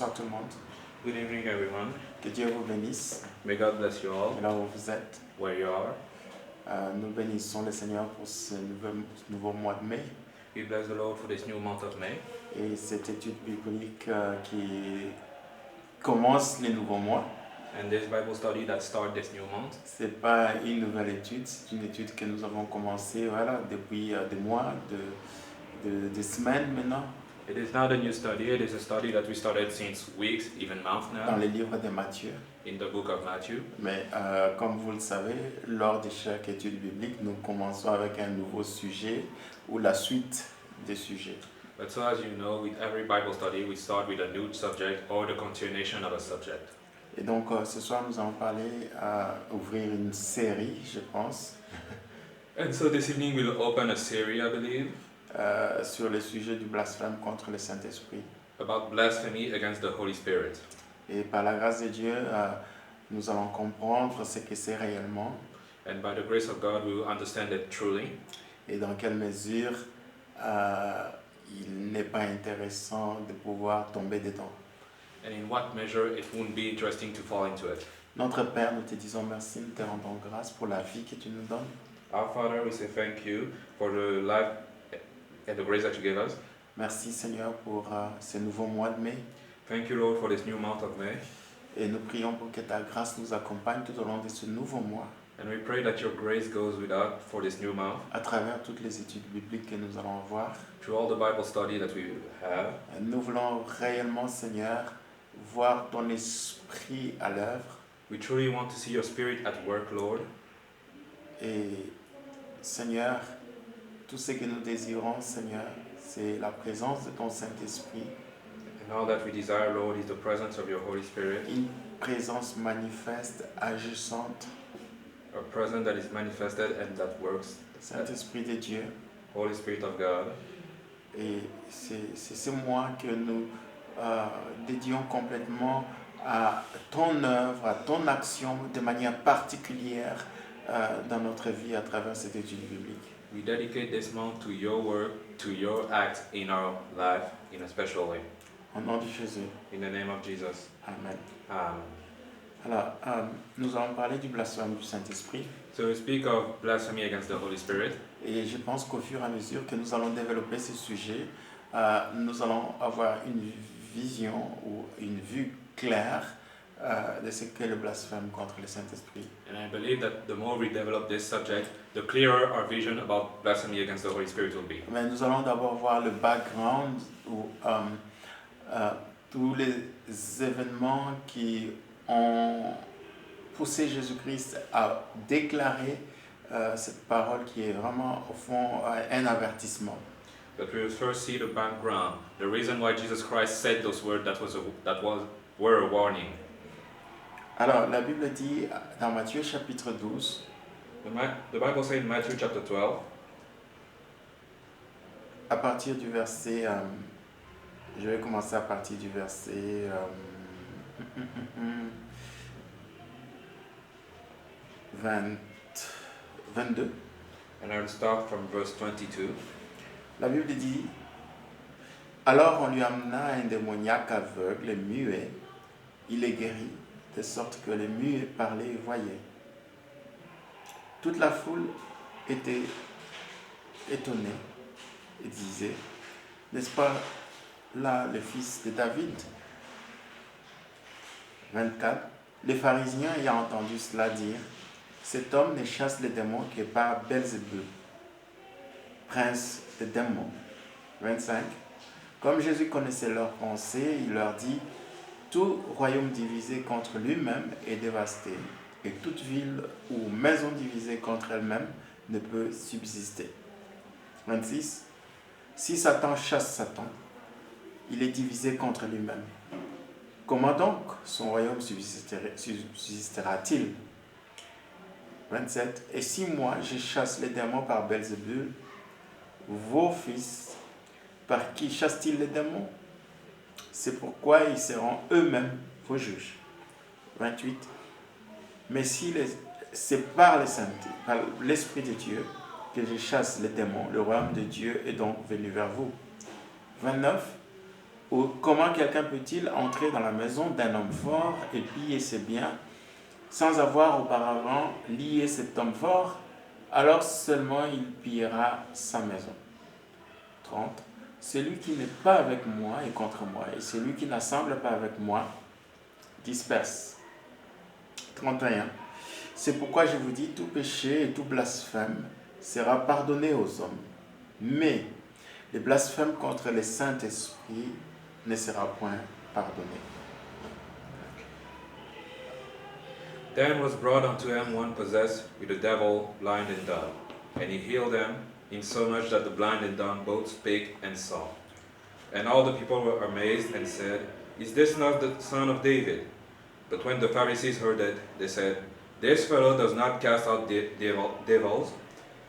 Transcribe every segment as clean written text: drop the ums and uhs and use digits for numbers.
Bonsoir tout le monde. Good evening, everyone. Que Dieu vous bénisse. May God bless you all, Et là où vous êtes, where you are. nous bénissons le Seigneur pour ce nouveau mois de mai We bless the Lord for this new month of May et cette étude biblique qui commence les nouveaux mois. and this Bible study that starts this new month. C'est pas une nouvelle étude, c'est une étude que nous avons commencé depuis des mois, des semaines maintenant, It is not a new study, it is a study that we started since weeks, even months dans now, les livres de Matthieu. in the book of Matthew. Mais comme vous le savez, lors de chaque étude biblique, nous commençons avec un nouveau sujet ou la suite des sujets. But so as you know, with every Bible study, we start with a new subject or the continuation of a subject. Et donc ce soir, nous allons parler ouvrir une série, je pense, And so this evening we'll open a series, I believe, sur le sujet du blasphème contre le Saint-Esprit. about blasphemy against the Holy Spirit. Et par la grâce de Dieu, nous allons comprendre ce que c'est réellement And by the grace of God, we will understand it truly, et dans quelle mesure il n'est pas intéressant de pouvoir tomber dedans. and in what measure it won't be interesting to fall into it. Notre Père, nous te disons merci, nous te rendons grâce pour la vie que tu nous donnes. Our Father, we say thank you for the life and the grace that you gave us. Merci Seigneur pour ce nouveau mois de mai. Thank you, Lord, for this new month of May. Et nous prions pour que ta grâce nous accompagne tout au long de ce nouveau mois, And we pray that your grace goes with us for this new month, à travers toutes les études bibliques que nous allons voir. through all the Bible study that we have. Nous voulons réellement, Seigneur, voir ton esprit à l'œuvre. We truly want to see your Spirit at work, Lord. Et Seigneur, tout ce que nous désirons, Seigneur, c'est la présence de ton Saint-Esprit, And all that we desire, Lord, is the presence of your Holy Spirit, une présence manifeste, agissante, a presence that is manifested and that works, Saint-Esprit de Dieu. Holy Spirit of God. Et c'est ce mois que nous dédions complètement à ton œuvre, à ton action de manière particulière dans notre vie à travers cette étude biblique. We dedicate this month to your work, to your act in our life in a special way. Au nom de Jésus. In the name of Jesus. Amen. Amen. Alors, nous allons parler du blasphème du Saint-Esprit. So we speak of blasphemy against the Holy Spirit. Et je pense qu'au fur et à mesure que nous allons développer ce sujet, nous allons avoir une vision ou une vue claire de ce qu'est le blasphème contre le Saint-Esprit. And I believe that the more we develop this subject, the clearer our vision about blasphemy against the Holy Spirit will be. Mais nous allons d'abord voir le background ou tous les événements qui ont poussé Jésus-Christ à déclarer cette parole qui est vraiment au fond un avertissement. But we will first see the background, the reason why Jesus Christ said those words were a warning. Alors la Bible dit dans Matthieu chapitre 12, The Bible says in Matthew chapter 12, à partir du verset, je vais commencer à partir du verset 22. and I will start from verse 22. La Bible dit, alors on lui amena un démoniaque aveugle, muet, il est guéri, de sorte que le muet parlait et voyait. Toute la foule était étonnée et disait, n'est-ce pas là le fils de David? 24. Les pharisiens ayant entendu cela dire, cet homme ne chasse les démons que par Belzébul, prince des démons. 25. Comme Jésus connaissait leurs pensées, il leur dit, tout royaume divisé contre lui-même est dévasté, et toute ville ou maison divisée contre elle-même ne peut subsister. 26. Si Satan chasse Satan, il est divisé contre lui-même. Comment donc son royaume subsistera-t-il? 27. Et si moi je chasse les démons par Belzébul, vos fils, par qui chassent-ils les démons? C'est pourquoi ils seront eux-mêmes vos juges. 28. Mais si c'est par l'Esprit de Dieu que je chasse les démons, le royaume de Dieu est donc venu vers vous. 29. Ou comment quelqu'un peut-il entrer dans la maison d'un homme fort et piller ses biens sans avoir auparavant lié cet homme fort? Alors seulement il pillera sa maison. 30. Celui qui n'est pas avec moi est contre moi, et celui qui n'assemble pas avec moi disperse. 31. C'est pourquoi je vous dis, tout péché et tout blasphème sera pardonné aux hommes, mais les blasphèmes contre le Saint-Esprit ne sera point pardonné. Then was brought unto him one possessed with a devil, blind and dumb, and he healed them, insomuch that the blind and dumb both spake and saw. And all the people were amazed and said, Is this not the son of David? But when the Pharisees heard it, they said, This fellow does not cast out devils,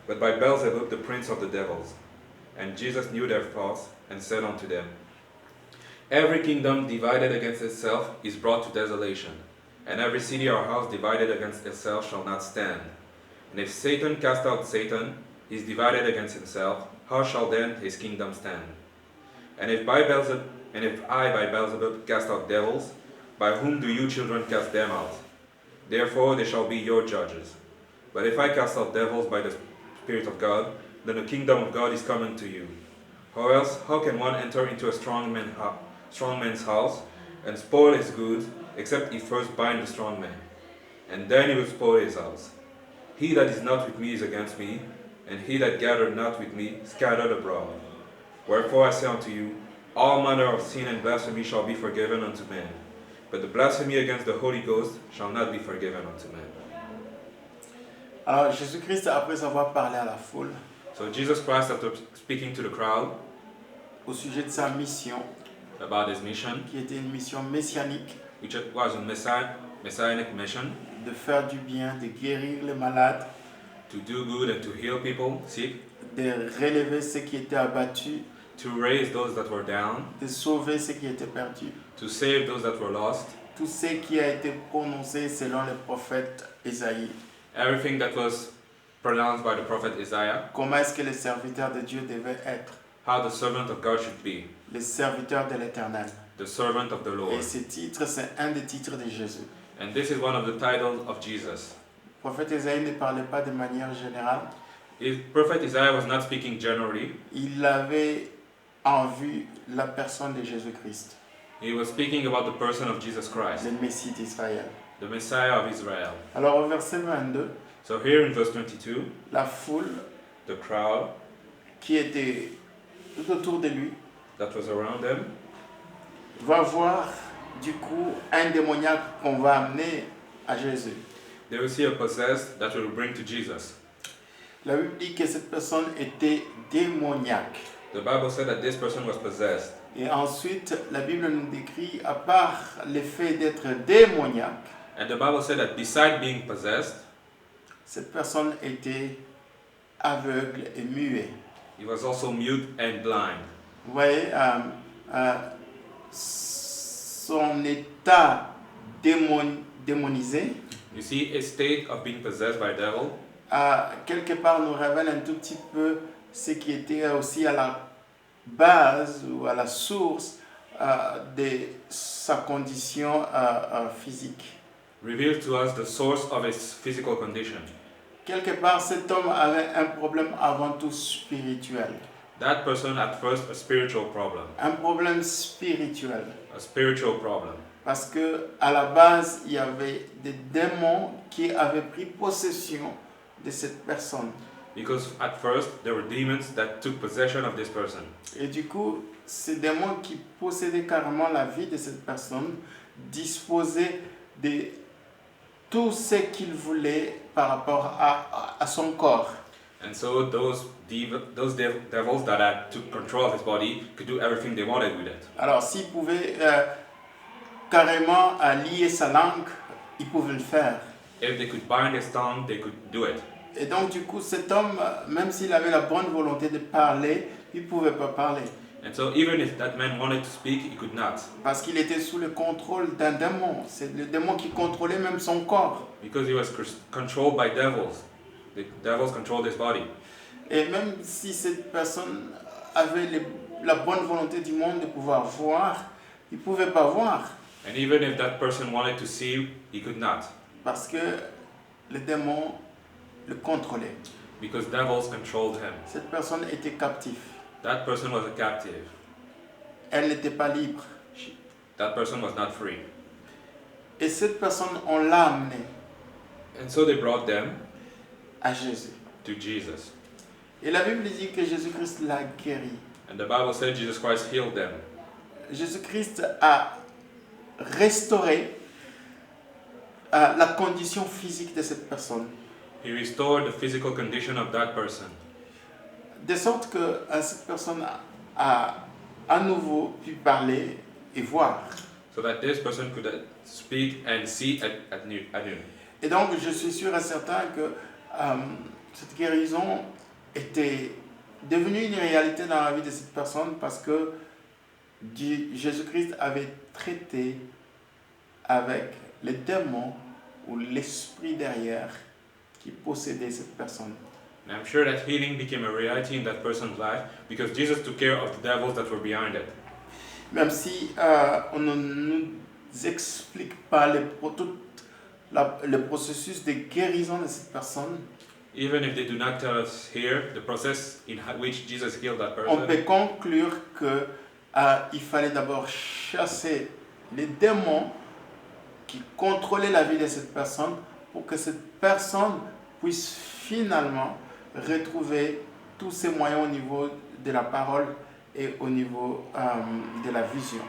but by Beelzebub the prince of the devils. And Jesus knew their thoughts, and said unto them, Every kingdom divided against itself is brought to desolation, and every city or house divided against itself shall not stand. And if Satan cast out Satan, he is divided against himself, how shall then his kingdom stand? And if I by Beelzebub cast out devils, by whom do you children cast them out? Therefore they shall be your judges. But if I cast out devils by the Spirit of God, then the kingdom of God is coming to you. Or else, how can one enter into a strong man's house and spoil his goods, except he first bind the strong man? And then he will spoil his house. He that is not with me is against me, and he that gathereth not with me scattered abroad. Wherefore I say unto you, all manner of sin and blasphemy shall be forgiven unto men, but the blasphemy against the Holy Ghost shall not be forgiven unto men. Alors Jésus-Christ, après avoir parlé à la foule, So Jesus Christ, after speaking to the crowd au sujet de sa mission, about his mission, qui était une mission messianique, which was a messianic mission, de faire du bien, de guérir les malades, to do good and to heal people sick, de relever ceux qui étaient abattus, to raise those that were down, de sauver ceux qui étaient perdus. to save those that were lost, Tout ce qui a été prononcé selon le prophète Isaïe. everything that was pronounced by the prophet Isaiah, Comment est-ce que les serviteurs de Dieu devaient être? how the servant of God should be, Les serviteurs de l'Éternel. the servant of the Lord. Et ce titre, c'est un des titres de Jésus. And this is one of the titles of Jesus. Le prophète Isaïe ne parlait pas de manière générale. Prophet Isaiah was not speaking generally. Il avait en vue la personne de Jésus-Christ, He was speaking about the person of Jesus Christ, le Messie d'Israël. the Messiah of Israel. Alors au verset 22, So here in verse 22, la foule the crowd qui était tout autour de lui that was around them va voir du coup un démoniaque qu'on va amener à Jésus. they will see a possessed that will bring to Jesus. La Bible dit que cette personne était démoniaque. The Bible said that this person was possessed. Et ensuite, la Bible nous décrit, à part le fait d'être démoniaque, And the Bible said that beside being possessed, cette personne était aveugle et muet. he was also mute and blind. Vous voyez, son état démonisé, You see, a state of being possessed by a devil quelque part nous révèle un tout petit peu ce qui était aussi à la base ou à la source de sa condition physique. reveals to us the source of his physical condition. Quelque part, cet homme avait un problème avant tout spirituel. That person had first a spiritual problem. Un problème spirituel. A spiritual problem. Parce que à la base, il y avait des démons qui avaient pris possession de cette personne. Because at first there were demons that took possession of this person. Et du coup, ces démons qui possédaient carrément la vie de cette personne disposaient de tout ce qu'ils voulaient par rapport à son corps. And so those devils that took control of his body could do everything they wanted with it. Alors, s'ils pouvaient carrément lier sa langue, ils pouvaient le faire. If they could bind his tongue, they could do it. Et donc, du coup, cet homme, même s'il avait la bonne volonté de parler, il ne pouvait pas parler. And so even if that man wanted to speak, he could not. Parce qu'il était sous le contrôle d'un démon. C'est le démon qui contrôlait même son corps. Because he was controlled by devils. The devils controlled his body. Et même si cette personne avait la bonne volonté du monde de pouvoir voir, il ne pouvait pas voir. And even if that person wanted to see, he could not, Parce que les démons le contrôlaient. because devils controlled him. Cette personne était captive. That person was a captive. Elle n'était pas libre. That person was not free. Et cette personne, on l'a amenée And so they brought them à Jésus. to Jesus. Et la Bible dit que Jésus-Christ l'a guéri. And the Bible said Jesus Christ healed them. Jésus-Christ a restauré la condition physique de cette personne. He restored the physical condition of that person, De sorte que cette personne a à nouveau pu parler et voir. so that this person could speak and see anew. Et donc, je suis sûr et certain que cette guérison était devenue une réalité dans la vie de cette personne parce que Jésus-Christ avait traité avec les démons ou l'esprit derrière qui possédait cette personne. And I'm sure that healing became a reality in that person's life because Jesus took care of the devils that were behind it. Même si on ne nous explique pas tout le processus de guérison de cette personne, Even if they do not tell us here the process in which Jesus healed that on person, peut conclure que il fallait d'abord chasser les démons qui contrôlaient la vie de cette personne pour que cette personne puisse finalement retrouver tous ses moyens au niveau de la parole et au niveau de la vision.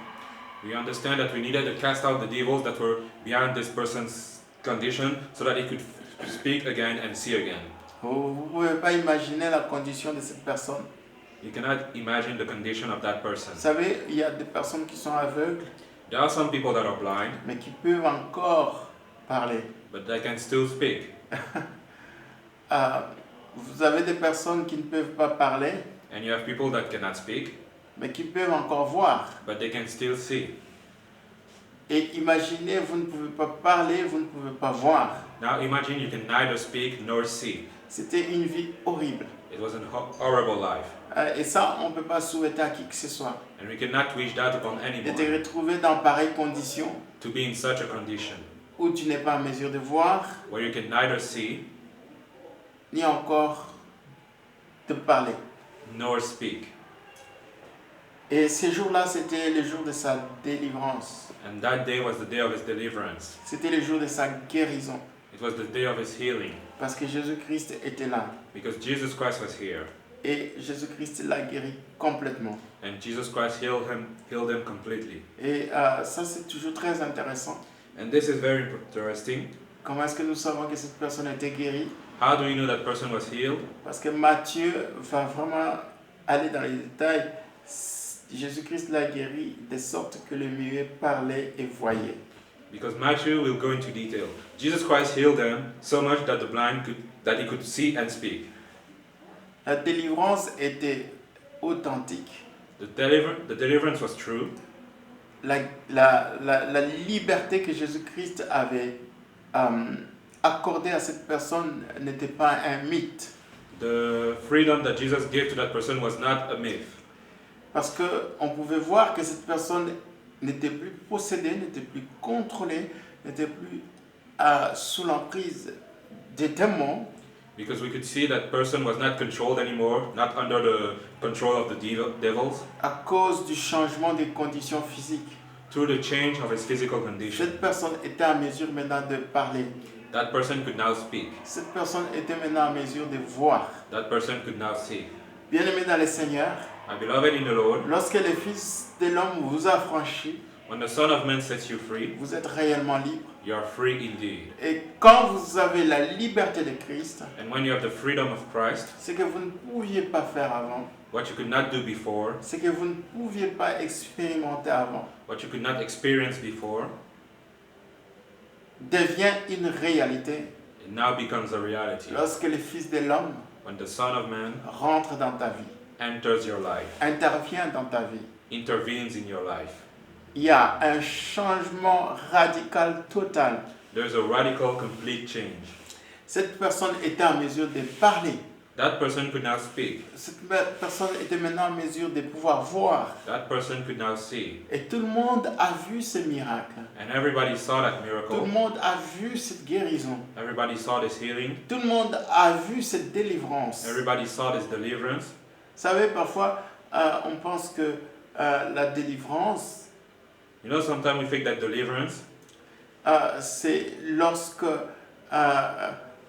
we understand that we needed to cast out the devils that were behind this person's condition so that he could speak again and see again. Vous ne pouvez pas imaginer la condition de cette personne. You cannot imagine the condition of that person. Vous savez, il y a des personnes qui sont aveugles, There are some people that are blind, mais qui peuvent encore parler. but they can still speak. Vous avez des personnes qui ne peuvent pas parler, And you have people that cannot speak, mais qui peuvent encore voir. but they can still see. Et imaginez, vous ne pouvez pas parler, vous ne pouvez pas voir. Now imagine you can neither speak nor see. C'était une vie horrible. It was a horrible life. Et ça, on ne peut pas souhaiter à qui que ce soit. And we cannot wish that upon De anyone, te retrouver dans pareilles conditions to be in such a condition où tu n'es pas en mesure de voir, where you can neither see ni encore de parler. nor speak. Et ces jours-là, c'était le jour de sa délivrance. And that day was the day of his deliverance. C'était le jour de sa guérison. It was the day of his healing, Parce que Jésus-Christ était là. because Jesus Christ was here. Et Jésus-Christ l'a guéri complètement. And Jesus Christ healed him completely. Et ça, c'est toujours très intéressant. And this is very interesting. Comment est-ce que nous savons que cette personne a été guérie? How do we know that person was healed? Parce que Matthieu va vraiment aller dans les détails. Jésus-Christ l'a guéri de sorte que le muet parlait et voyait. Because Matthew will go into detail. Jesus Christ healed them so much that he could see and speak. La délivrance était authentique. The deliverance was true. La liberté que Jésus-Christ avait accordée à cette personne n'était pas un mythe. The freedom that Jesus gave to that person was not a myth. Parce qu'on pouvait voir que cette personne n'était plus possédée, n'était plus contrôlée, n'était plus sous l'emprise des démons. Because we could see that person was not controlled anymore, not under the control of the devils, À cause du changement des conditions physiques. through the change of his physical condition. Cette personne était en mesure maintenant de parler. That person could now speak. Cette personne était maintenant en mesure de voir. That person could now see. Bien-aimés dans le Seigneur, My beloved in the Lord, lorsque le Fils de l'homme vous a franchi, when the Son of Man sets you free, vous êtes réellement libre. you are free indeed. Et quand vous avez la liberté de Christ, And when you have the freedom of Christ, ce que vous ne pouviez pas faire avant, what you could not do before, ce que vous ne pouviez pas expérimenter avant, what you could not experience before, devient une réalité it now becomes a reality. lorsque le Fils de l'homme When the Son of Man rentre dans ta vie, enters your life, intervient dans ta vie. intervenes in your life, Il y a un changement radical total. there's a radical, complete change. Cette personne était en mesure de parler. That person could now speak. Cette personne était maintenant en mesure de pouvoir voir. That person could now see. Et tout le monde a vu ce miracle. And everybody saw that Tout le miracle. monde a vu cette guérison. Everybody saw this healing. Tout le monde a vu cette délivrance. Everybody saw this deliverance. Vous savez, parfois, on pense que la délivrance, You know, sometimes we think that deliverance c'est lorsque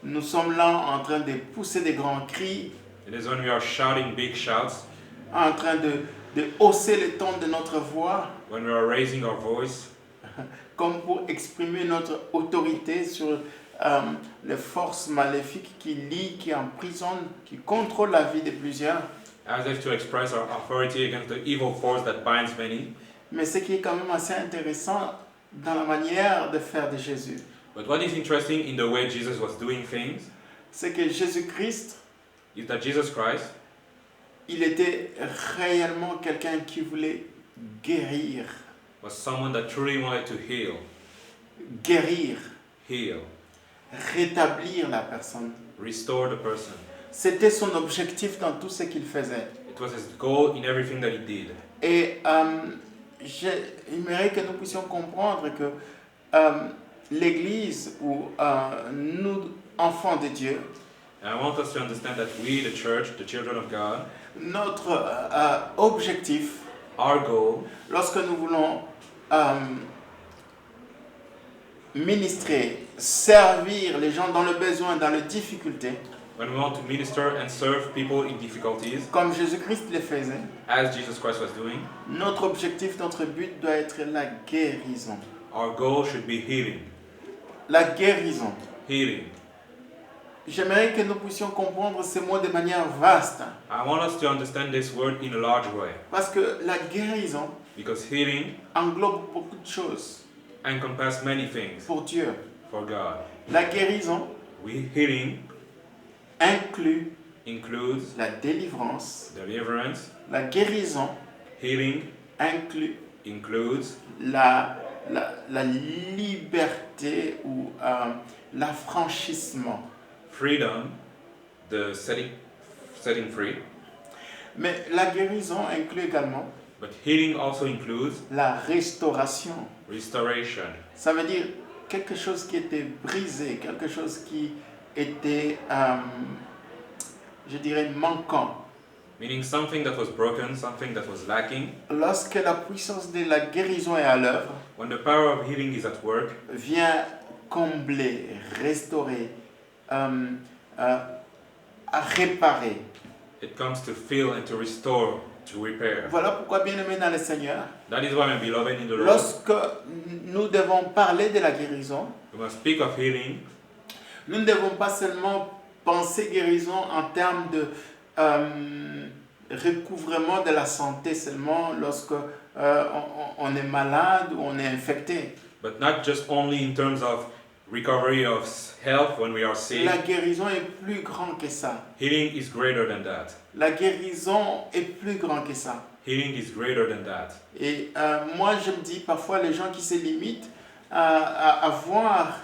nous sommes là en train de pousser des grands cris, it is when we are shouting big shouts, en train de hausser le ton de notre voix, when we are raising our voice, comme pour exprimer notre autorité sur les forces maléfiques qui lient, qui emprisonnent, qui contrôlent la vie de plusieurs. as if to express our authority against the evil force that binds many. Mais ce qui est quand même assez intéressant dans la manière de faire de Jésus, But what is interesting in the way Jesus was doing things c'est que Jésus-Christ, is that Jesus Christ, il était réellement quelqu'un qui voulait guérir, was someone that truly wanted to heal, rétablir la personne. restore the person. C'était son objectif dans tout ce qu'il faisait. It was his goal in everything that he did. Et j'aimerais que nous puissions comprendre que l'Église ou nous, enfants de Dieu, And I want us to understand that we, the church, the children of God, notre objectif, our goal, lorsque nous voulons ministrer, servir les gens dans le besoin, dans les difficultés, when we want to minister and serve people in difficulties, comme Jésus-Christ le faisait, as Jesus Christ was doing, notre objectif, notre but doit être la guérison. our goal should be healing. La guérison. Healing. J'aimerais que nous puissions comprendre ces mots de manière vaste, I want us to understand this word in a large way, parce que la guérison because healing englobe beaucoup de choses encompasses many things pour Dieu. for God. La guérison Healing inclut includes la délivrance. deliverance. La guérison Healing includes includes la liberté ou l'affranchissement. freedom, the setting free. Mais la guérison inclut également But healing also includes la restauration. restoration. Ça veut dire quelque chose qui était brisé, quelque chose qui était, je dirais, manquant. Meaning something that was broken, something that was lacking. Lorsque la puissance de la guérison est à l'œuvre, When the power of healing is at work, vient combler, restaurer, à réparer. it comes to fill and to restore, to repair. Voilà pourquoi, bien-aimés dans le Seigneur, That is why, my beloved in the Lord, lorsque nous devons parler de la guérison, we must speak of healing. nous ne devons pas seulement penser guérison en termes de recouvrement de la santé seulement lorsque on est malade ou on est infecté. But not just only in terms of recovery of health when we are sick. La guérison est plus grande que ça. Healing is greater than that. La guérison est plus grande que ça. Healing is greater than that. Et moi, je me dis parfois, les gens qui se limitent à voir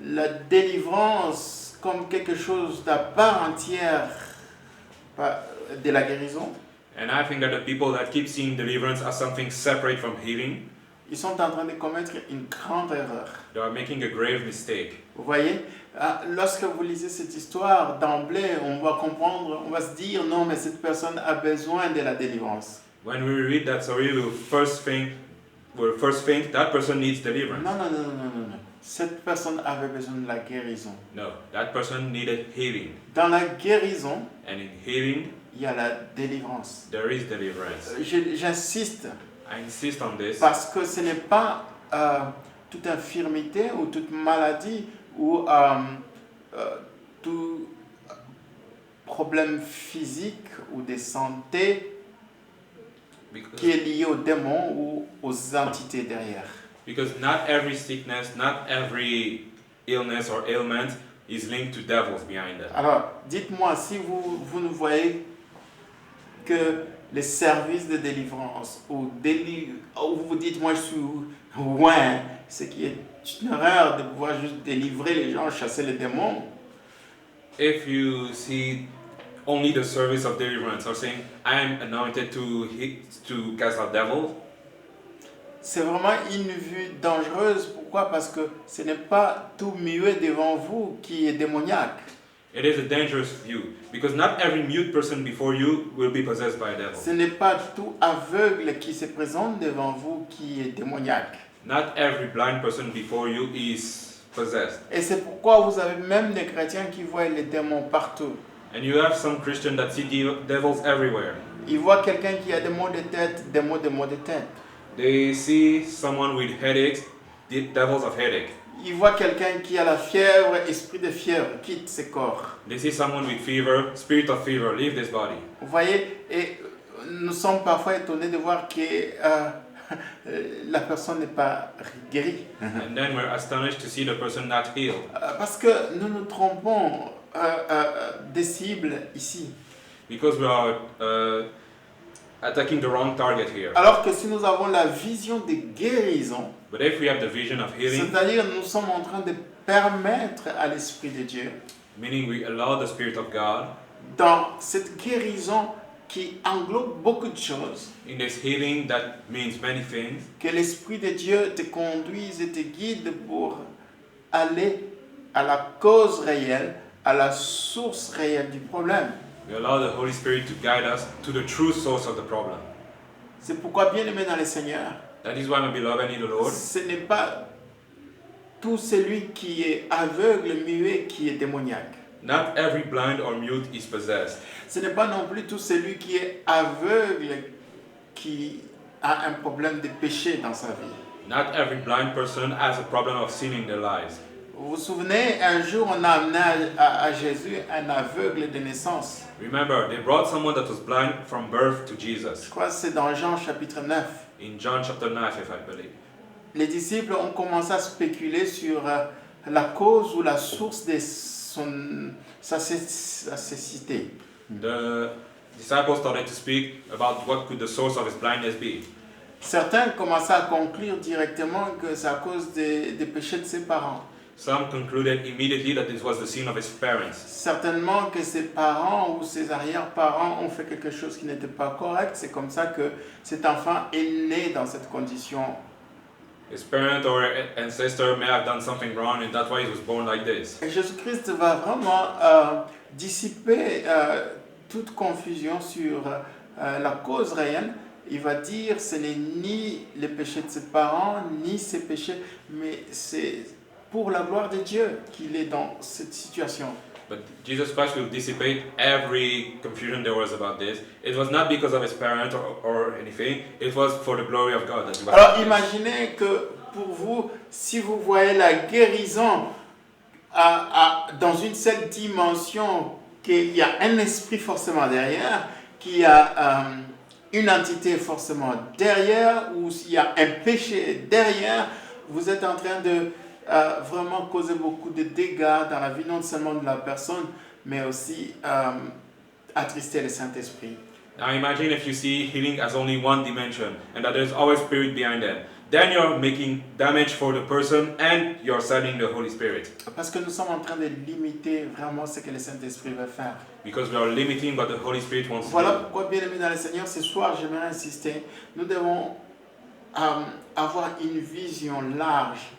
la délivrance comme quelque chose d'à part entière de la guérison, And I think that the people that keep seeing deliverance as something separate from healing, ils sont en train de commettre une grande erreur. they are making a grave mistake. Vous voyez, lorsque vous lisez cette histoire, d'emblée, on va comprendre, on va se dire, non, mais cette personne a besoin de la délivrance. When we read that story, we'll first think that person needs deliverance. Non, non, non, non, non, non. Cette personne avait besoin de la guérison. No, that person needed healing. Dans la guérison, And in healing, il y a la délivrance. there is deliverance. J'insiste, I insist on this parce que ce n'est pas toute infirmité ou toute maladie ou tout problème physique ou de santé qui est lié aux démons ou aux entités derrière. because not every sickness, not every illness or ailment is linked to devils behind it. Alors, dites-moi, si vous ne voyez que les services de délivrance ou vous dites, moi je suis loin, ce qui est une erreur de pouvoir juste délivrer les gens, chasser les démons, if you see only the service of deliverance or saying, I am anointed to cast out devils, c'est vraiment une vue dangereuse. Pourquoi? Parce que ce n'est pas tout muet devant vous qui est démoniaque. it is a dangerous view because not every mute person before you will be possessed by a devil. Ce n'est pas tout aveugle qui se présente devant vous qui est démoniaque. Not every blind person before you is possessed. Et c'est pourquoi vous avez même des chrétiens qui voient les démons partout. And you have some Christians that see devils everywhere. Ils voient quelqu'un qui a des maux de tête, des maux de tête. They see someone with headaches, the devils of headache. Ils voient quelqu'un qui a la fièvre, esprit de fièvre, quitte ce corps. They see someone with fever, spirit of fever, leave this body. Vous voyez, et nous sommes parfois étonnés de voir que la personne n'est pas guérie. And then we're astonished to see the person not healed. Parce que nous nous trompons des cibles ici. Because we are attacking the wrong target here. Alors que si nous avons la vision de guérison, But if we have the vision of healing, c'est-à-dire nous sommes en train de permettre à l'Esprit de Dieu, meaning we allow the Spirit of God, dans cette guérison qui englobe beaucoup de choses, in this healing that means many things, que l'Esprit de Dieu te conduise et te guide pour aller à la cause réelle, à la source réelle du problème. we allow the Holy Spirit to guide us to the true source of the problem. C'est pourquoi, bien aimé dans le Seigneur, That is why, my beloved, in the Lord, ce n'est pas tout celui qui est aveugle, muet, qui est démoniaque. not every blind or mute is possessed. Ce n'est pas non plus tout celui qui est aveugle qui a un problème de péché dans sa vie. Not every blind person has a problem of sin in their lives. Vous vous souvenez, un jour on a amené à Jésus un aveugle de naissance. Remember, they brought someone that was blind from birth to Jesus. Je crois que c'est dans Jean chapitre 9. In John chapter 9, if I believe. Les disciples ont commencé à spéculer sur la cause ou la source de sa cécité. The disciples started to speak about what could the source of his blindness be. Certains commençaient à conclure directement que c'est à cause des péchés de ses parents. Some concluded immediately that this was the sin of his parents. Certainement que ses parents ou ses arrière-parents ont fait quelque chose qui n'était pas correct. C'est comme ça que cet enfant est né dans cette condition. His parent or ancestor may have done something wrong, and that's why he was born like this. Et Jésus-Christ va vraiment dissiper toute confusion sur la cause réelle. Il va dire ce n'est ni les péchés de ses parents, ni ses péchés, mais c'est pour la gloire de Dieu qu'il est dans cette situation. But Jesus Christ will dissipate every confusion there was about this. It was not because of his parent or anything. It was for the glory of God. That he was Alors like this. imaginez que pour vous, si vous voyez la guérison dans une seule dimension, qu'il y a un esprit forcément derrière, qu'il y a une entité forcément derrière, ou s'il y a un péché derrière, vous êtes en train de vraiment causer beaucoup de dégâts dans la vie non seulement de la personne, mais aussi attrister le Saint-Esprit. Now imagine if you see healing as only one dimension and that there's always spirit behind it. Then you're making damage for the person and you're sending the Holy Spirit. Parce que nous sommes en train de limiter vraiment ce que le Saint-Esprit veut faire. Because we are limiting what the Holy Spirit wants to Voilà do. pourquoi, bien aimé dans le Seigneur, ce soir, j'aimerais insister, nous devons avoir une vision large.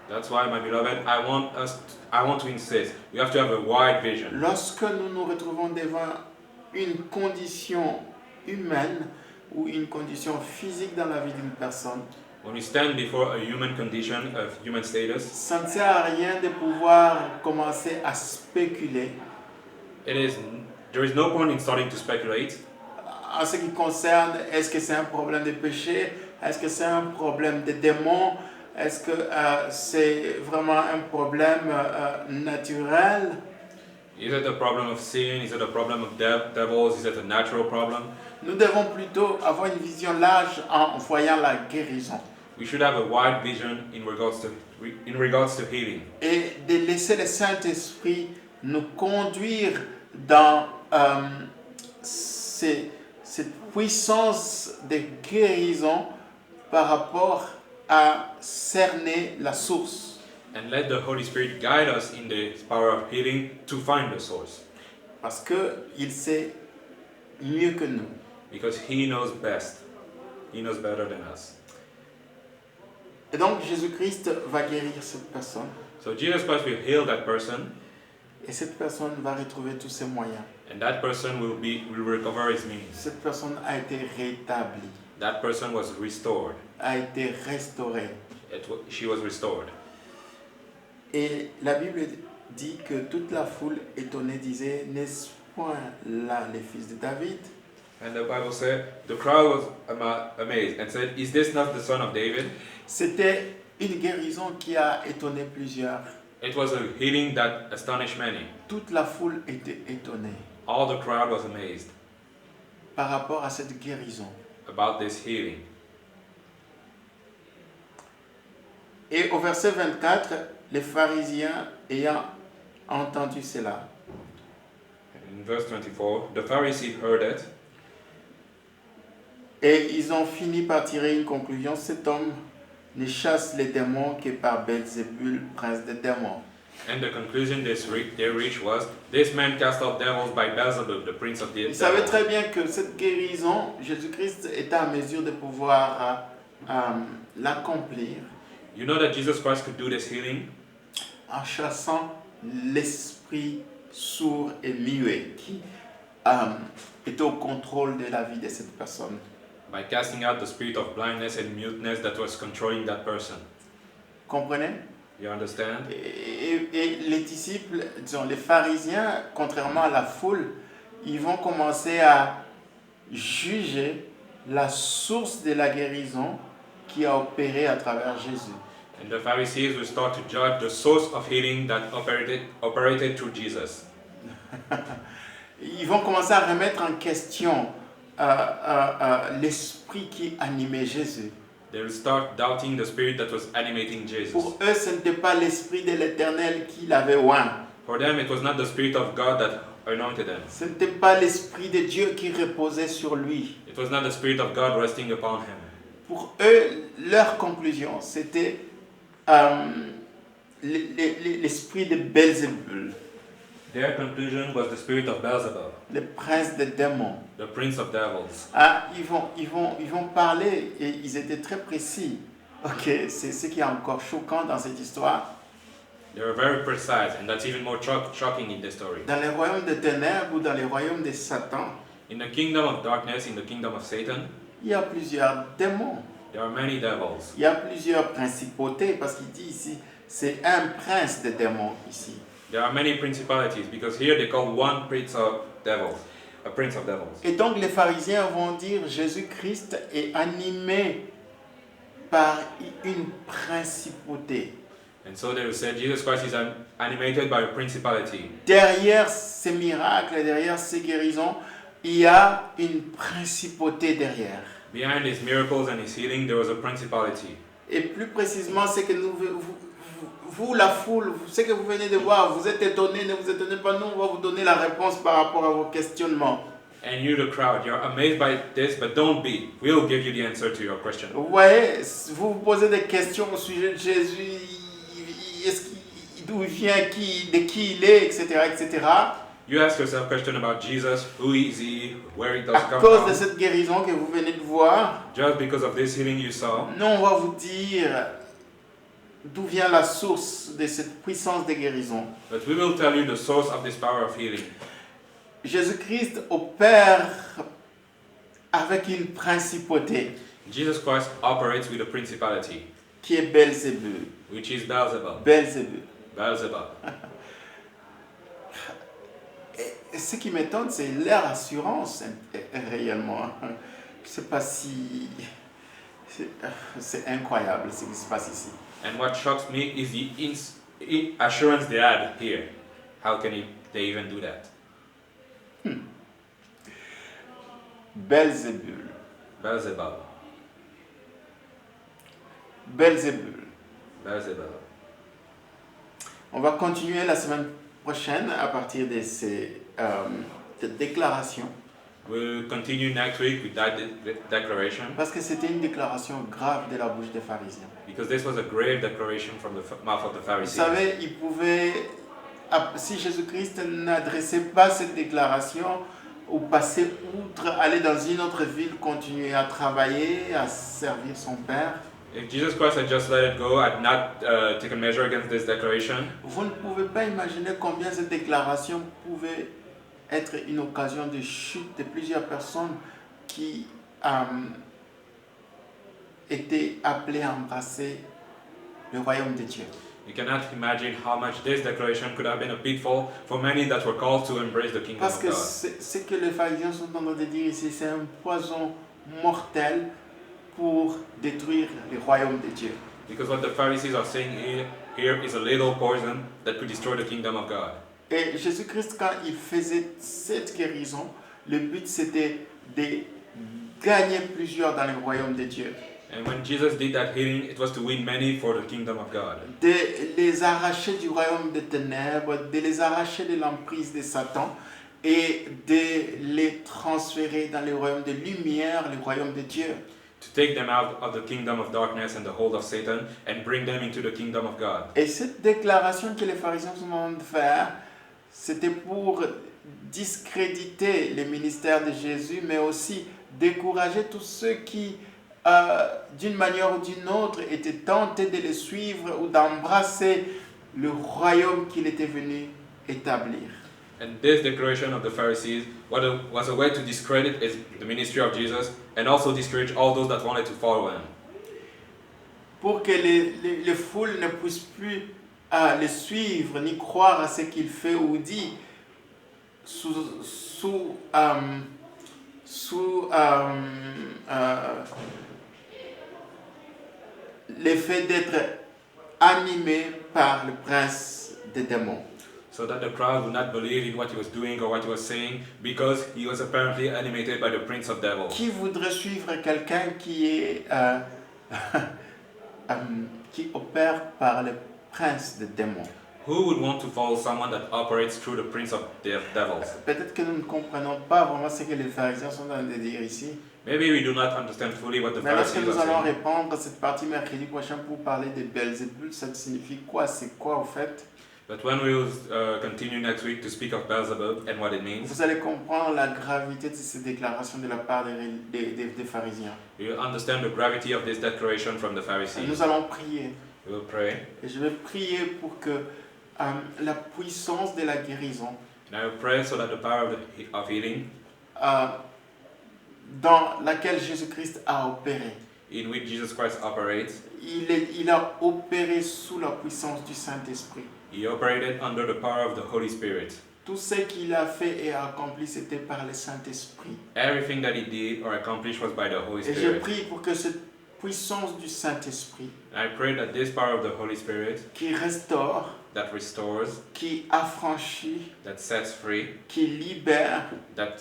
That's why, my beloved, I want to insist. We have to have a wide vision. Lorsque nous nous retrouvons devant une condition humaine ou une condition physique dans la vie d'une personne, When we stand before a human condition, of human status, ça ne sert à rien de pouvoir commencer à spéculer there is no point in starting to speculate. en ce qui concerne est-ce que c'est un problème de péché, est-ce que c'est un problème de démons, est-ce que c'est vraiment un problème naturel. Is it a problem of sin? Is it a problem of devils? Is it a natural problem? Nous devons plutôt avoir une vision large en voyant la guérison We should have a wide vision in regards to healing. et de laisser le Saint-Esprit nous conduire dans cette puissance de guérison par rapport à cerner la source. And let the Holy Spirit guide us in the power of healing to find the source. Parce qu'il sait mieux que nous. Because He knows best. He knows better than us. Et donc Jésus-Christ va guérir cette personne. So Jesus Christ will heal that person, Et cette personne va retrouver tous ses moyens. and that person will recover his means. Cette personne a été rétablie, That person was restored. a été restaurée. She was restored. Et la Bible dit que toute la foule étonnée disait, n'est-ce point là les fils de David? And the Bible said, the crowd was amazed and said, is this not the son of David? C'était une guérison qui a étonné plusieurs. It was a healing that astonished many. Toute la foule était étonnée All the crowd was amazed par rapport à cette guérison. about this healing. Et au verset 24, les pharisiens ayant entendu cela, In verse 24, the Pharisees heard it, et ils ont fini par tirer une conclusion, cet homme ne chasse les démons que par Belzébul, prince des démons. and the conclusion they reached was, this man cast out devils by Beelzebub, the prince of the Ils savaient devils. très bien que cette guérison, Jésus-Christ était en mesure de pouvoir l'accomplir You know that Jesus Christ could do this healing en chassant l'esprit sourd et muet qui était au contrôle de la vie de cette personne. by casting out the spirit of blindness and muteness that was controlling that person. Comprenez? You understand? Et les disciples, disons, les pharisiens, contrairement à la foule, ils vont commencer à juger la source de la guérison qui a opéré à travers Jésus. And the Pharisees will start to judge the source of healing that operated through Jesus. Ils vont commencer à remettre en question l'esprit qui animait Jésus. They will start doubting the spirit that was animating Jesus. Pour eux, ce n'était pas l'esprit de l'Éternel qui l'avait oint. For them, it was not the spirit of God that anointed them. Ce n'était pas l'esprit de Dieu qui reposait sur lui. It was not the spirit of God resting upon him. Pour eux, leur conclusion, c'était l'esprit de Belzébul, Their conclusion was the spirit of Beelzebub, le prince des démons. the prince of devils. Ils vont parler et ils étaient très précis. Ok, c'est ce qui est encore choquant dans cette histoire. They were very precise, and that's even more shocking in this story. Dans les royaumes des ténèbres ou dans les royaumes de Satan, In the kingdom of darkness, in the kingdom of Satan, il y a plusieurs démons. there are many devils. Il y a plusieurs principautés parce qu'il dit ici, c'est un prince des démons ici. There are many principalities, because here they call one prince of devils, a prince of devils. Et donc les pharisiens vont dire Jésus-Christ est animé par une principauté. And so they will say Jesus Christ is animated by a principality. Derrière ces miracles, derrière ces guérisons, il y a une principauté derrière. Behind his miracles and his healing, there was a principality. Et plus précisément, c'est que vous, la foule, ce que vous venez de voir, vous êtes étonnés, ne vous étonnez pas, nous, on va vous donner la réponse par rapport à vos questionnements. And you, the crowd, you're amazed by this, but don't be. We'll give you the answer to your question. Vous voyez, vous vous posez des questions au sujet de Jésus, d'où il vient, de qui il est, etc., etc. You ask yourself a question about Jesus, who is he, where he does À come cause de from. cette guérison que vous venez de voir, Just because of this healing you saw, nous, on va vous dire d'où vient la source de cette puissance de guérison. but we will tell you the source of this power of healing. Jésus-Christ opère avec une principauté Jesus Christ operates with a principality, qui est Belzébul. which is Beelzebub. Belzébul. Beelzebub. Et ce qui m'étonne, c'est leur assurance réellement. Je ne sais pas si... C'est incroyable ce qui se passe ici. And what shocks me is the assurance they had here. How can they even do that? Belzébul. Beelzebub. Belzébul. Beelzebub. On va continuer la semaine prochaine à partir de ces déclarations We'll continue next week with that declaration parce que c'était une déclaration grave de la bouche des pharisiens. because this was a grave declaration from the mouth of the Vous Pharisees. savez, ils pouvaient, si Jésus-Christ n'adressait pas cette déclaration, ou passer outre, aller dans une autre ville, continuer à travailler, à servir son Père, If Jesus Christ had just let it go, had not taken measure against this declaration, vous ne pouvez pas imaginer combien cette déclaration pouvait être une occasion de chute de plusieurs personnes qui étaient appelées à embrasser le royaume de Dieu. you cannot imagine how much this declaration could have been a pitfall for many that were called to embrace the kingdom Parce of que God. ce que les pharisiens sont en train de dire ici, c'est un poison mortel pour détruire le royaume de Dieu. Because what the Pharisees are saying here is a little poison that could destroy the kingdom of God. Et Jésus-Christ, quand il faisait cette guérison, le but c'était de gagner plusieurs dans le royaume de Dieu. And when Jesus did that healing, it was to win many for the kingdom of God. De les arracher du royaume des ténèbres, de les arracher de l'emprise de Satan et de les transférer dans le royaume de lumière, le royaume de Dieu. To take them out of the kingdom of darkness and the hold of Satan and bring them into the kingdom of God. Et cette déclaration que les pharisiens sont en train de faire, c'était pour discréditer le ministère de Jésus, mais aussi décourager tous ceux qui, d'une manière ou d'une autre, étaient tentés de le suivre ou d'embrasser le royaume qu'il était venu établir. And this declaration of the Pharisees was a way to discredit the ministry of Jesus and also discourage all those that wanted to follow him. Pour que les foules ne puissent plus le suivre ni croire à ce qu'il fait ou dit sous l'effet d'être animé par le prince des démons. So that the crowd would not believe in what he was doing or what he was saying because he was apparently animated by the prince of devils. Qui voudrait suivre quelqu'un qui est qui opère par le prince des démons? Who would want to follow someone that operates through the prince of devils? Peut-être que nous ne comprenons pas vraiment ce que les pharisiens sont en train de dire ici. Maybe we do not understand fully what the Mais lorsque Pharisees nous are allons saying. répondre à cette partie mercredi prochain pour parler de Belzébul, ça signifie quoi? C'est quoi au fait? But when we will continue next week to speak of Beelzebub and what it means, Vous allez comprendre la gravité de ces déclarations de la part des pharisiens. you will understand the gravity of this declaration from the Et Pharisees. nous allons prier. We will pray. Et je vais prier pour que la puissance de la guérison And I will pray so that the power of healing, dans laquelle Jésus-Christ a opéré, in which Jesus Christ operates, il a opéré sous la puissance du Saint-Esprit. he operated under the power of the Holy Spirit. Tout ce qu'il a fait et accompli, c'était par le Saint-Esprit. Everything that he did or accomplished was by the Holy Et je Spirit. prie pour que cette puissance du Saint-Esprit, And I pray that this power of the Holy Spirit qui restaure, that restores, qui affranchit, that sets free, qui libère, that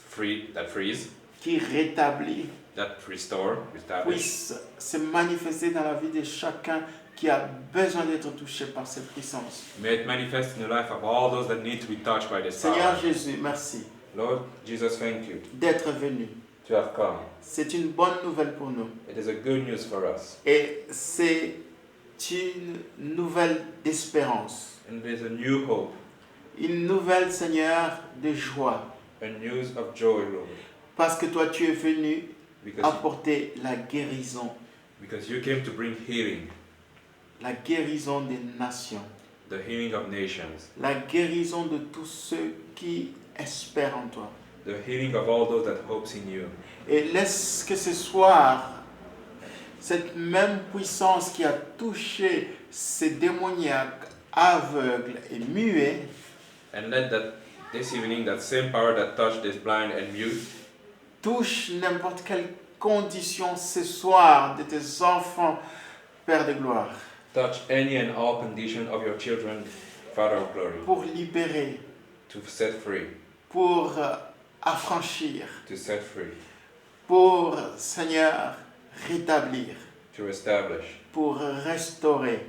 frees, qui rétablit, that restore, establish, puisse se manifester dans la vie de chacun qui a besoin d'être touché par cette puissance. may it manifest in the life of all those that need to be touched by this Seigneur power. Jésus, merci Lord Jesus, thank you d'être venu. to have come. C'est une bonne nouvelle pour nous. It is a good news for us. Et c'est une nouvelle d'espérance. And there's a new hope, Une nouvelle, Seigneur, de joie. a news of joy, Lord. Parce que toi, tu es venu Because apporter la guérison. you came to bring healing, La guérison des nations. the healing of nations, La guérison de tous ceux qui espèrent en toi. the healing of all those that hopes in you. Et laisse que ce soir, cette même puissance qui a touché ces démoniaques aveugles et muets, And let that this evening, that same power that touched this blind and mute, touche n'importe quelle condition ce soir de tes enfants, Père de gloire, touch any and all condition of your children, Father of glory, pour libérer, to set free, pour affranchir, to set free, pour, Seigneur, rétablir, to establish, pour restaurer.